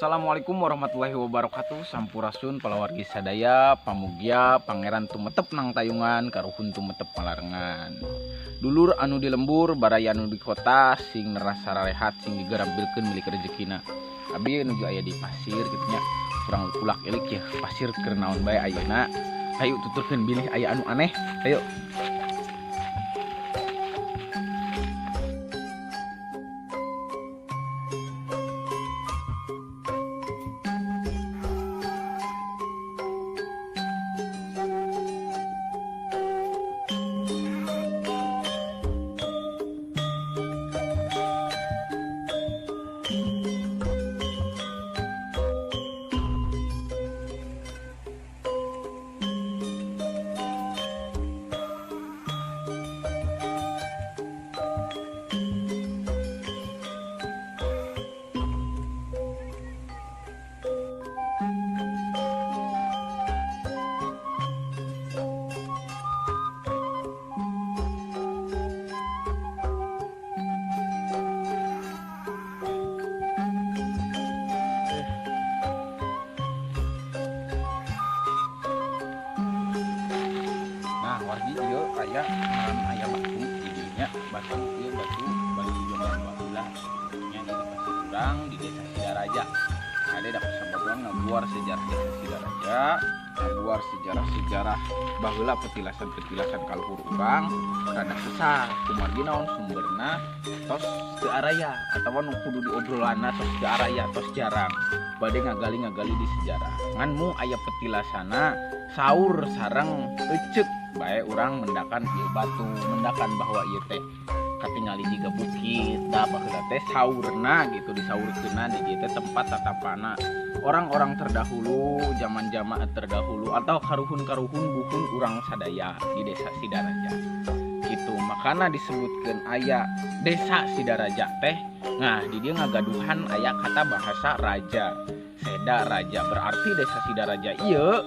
Assalamualaikum warahmatullahi wabarakatuh. Sampurasun palawargi sadaya, pamugia pangeran tumetep nang tayungan, karuhun tumetep malarengan. Dulur anu di lembur, baraya anu di kota, sing nerasa rehat, sing digerambilkeun milik rezekina. Abi nuju aya di pasir kitu nya. Kurang ulak elik ya pasir keur naon bae ayeuna. Hayu tuturkeun bilih aya anu aneh. Hayu. Wargi ieu aya aya batu di dinya, batu ieu batu bari jombang baheula nya di pasir urang di desa Sidaraja. Ada dapat sababang ngaguar sejarah desa Sidaraja, ngaguar sejarah-sejarah baheula petilasan-petilasan kaluhur urang rada susah kumargi naon sumberna tos teu araya atawa nu kudu diobrolanna tos teu araya tos jarang bade ngagali di sejarah. Ngan mu aya petilasana saur sareng eceuk bae urang mendakan ieu batu, mendakan bahwa ieu teh katingali jiga bukit da baheula teh saurna gitu disaurkeunna di dieu teh tempat tatapana orang-orang terdahulu, zaman-zaman terdahulu atau karuhun-karuhun buhun urang sadaya di desa Sidaraja. Gitu, makana disebutkeun aya desa Sidaraja teh. Nah, di dieu ngagaduhan aya kata bahasa raja. Seda raja berarti desa Sidaraja ieu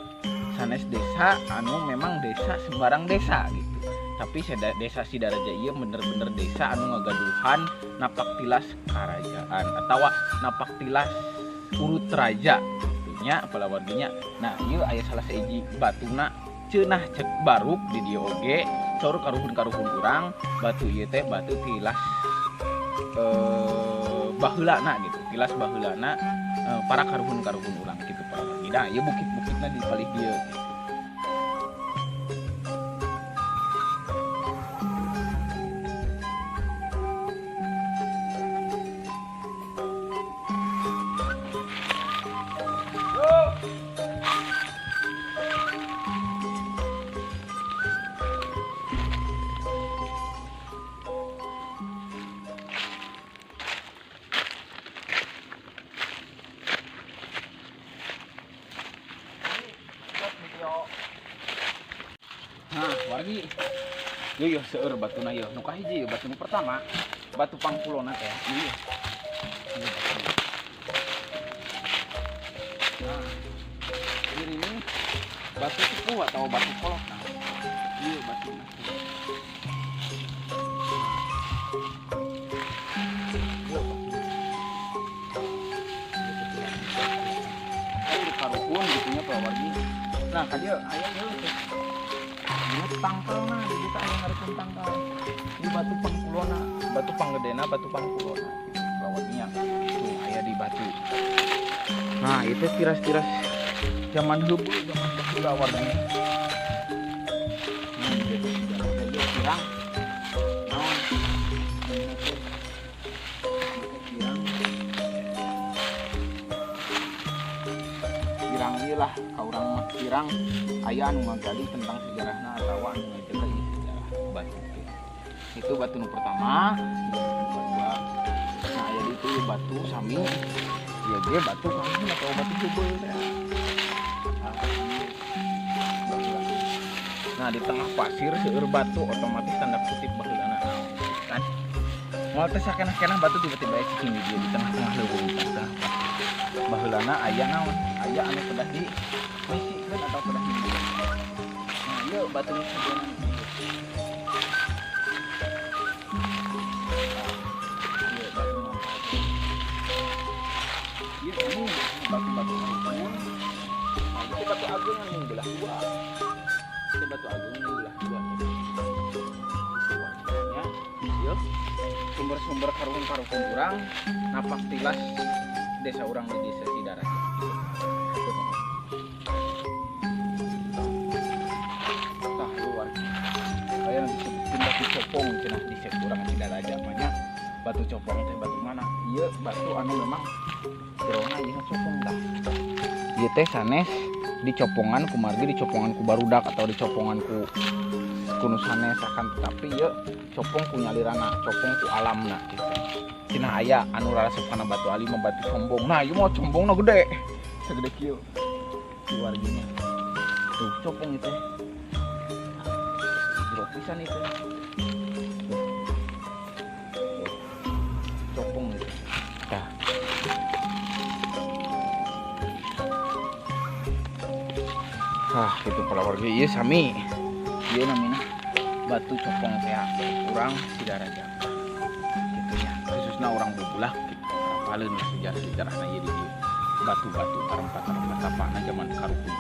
sanes desa anu memang desa sembarang desa gitu. Tapi desa Sidaraja ieu bener-bener desa anu ngagaduhan napak tilas kerajaan atau napak tilas urut raja gitunya palawarginya. Nah, ieu aya salah sahiji batuna ceunah cek baruk di dieu oge saur karuhun-karuhun urang batu ieu teh batu tilas baheulana gitu. Tilas baheulana para karuhun-karuhun urang gitu palawargi. Nah, ieu bukit-bukitna di palih dieu gitu. Nah, wargi yeuh seueur batuna yeuh. Nu kahiji yeuh batu nu pertama, batu pangpulona teh. Ieu. Nah, ini batu sepuh atau batu kolok. Nah, ieu batuna. wargi. Nah kadieu aya ieu ini tangkalna di kita aya ngarekeun tangkal. Di batu pangkulona, batu panggedena, batu pangkulona gitu warginya. Tuh aya di batu. Nah, itu tiras-tiras zaman heubeuh, zaman baheula warginya. Pirang naon pirang ieu lah ka urang mah pirang aya anu ngagali tentang sejarahna atawa anu ngajaga ieu sejarah batu itu batu nu pertama kedua nah aya di itu batu sami ieu ge batu kami atau batu heubeuh teh. Nah di tengah pasir seueur batu otomatis tanda kutip baheulana kan. Moal teh sakenah-kenah batu tiba-tiba aya cicing di tengah-tengah leuweung tah. Baheulana aya naon? Aya anu kedah di misikeun atau kedah di. Nah ieu batu nu sebenarnya. Ieu batu manfaat. Ieu ini batu-batu rukun. Nah itu batu agung anu belah dua. Itu batu agung ini belah dua. Warnanya, yuk sumber-sumber karung-karung urang napak tilas desa urang di desa Sidaraja. Tah luar. Aya disebutkeun batu copong cenah di desa urang Sidaraja banyak batu copong teh batu mana? Ieu batu anu memang jerona ieu copong dah. Ieu teh sanes dicopongan ku margi dicopongan ku barudak atau dicopongan ku kuno sanes akan tetapi ieu copong ku nyalirana copong ku alamna gitu. Cenah aya anu rarasep kana batu ali mah batu combong. Nah ieu mah combongna gede. Segede kieu. Di warginya. Tuh copong itu. Jeruk pisan itu. Copong itu. Tah. Itu pala warga ieu sami. Ieu namina batu copong teh urang Sidaraja. Gitu ya. Khususna urang Bubulah gitu. Apaleun sejarah-sejarahna ieu di dieu. Batu-batu tarempa-tarempa tapana zaman karukun.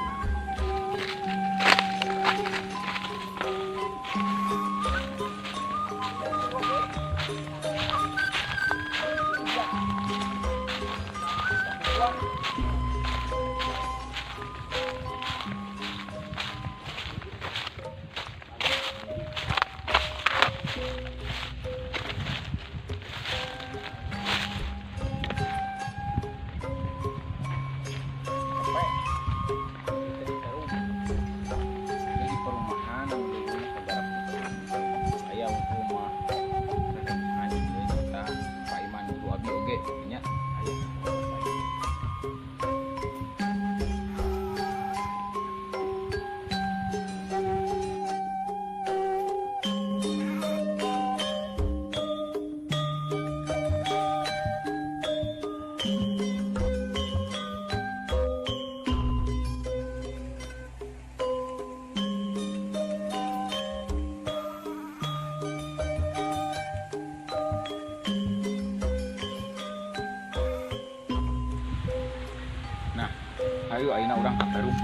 Ayo ayeuna urang ka Perum.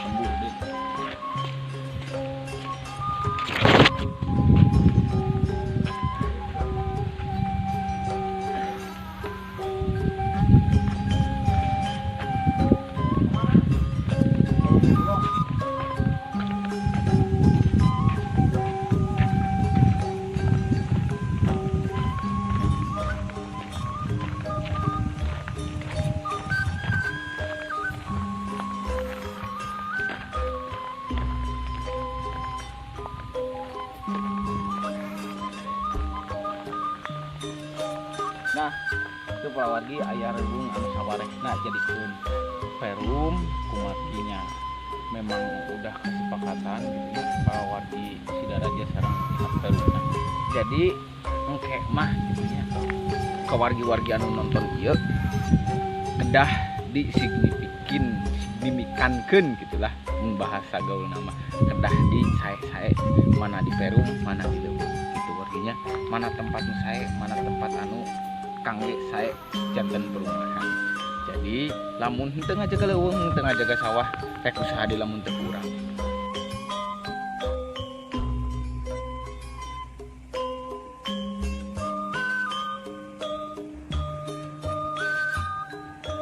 Tembur deui. Nah, itu wargi aya reung anu sawarehna jadikeun Perum kumarginya. Memang udah kesepakatan gitu ya wargi Sidaraja sareng pihak Perumna. Jadi engke mah gitu ya. Ka wargi-wargi anu nonton ieu kedah disignifikankeun gitulah mun bahasa gaul nama. Kedah di sae-sae mana di Perum, mana di leuweung gitu warginya. Mana tempat nu sae, mana tempat anu kangge sae janten perumahan. Jadi lamun tengah jaga leuweung tengah jaga sawah rek usaha di lamun teu kurang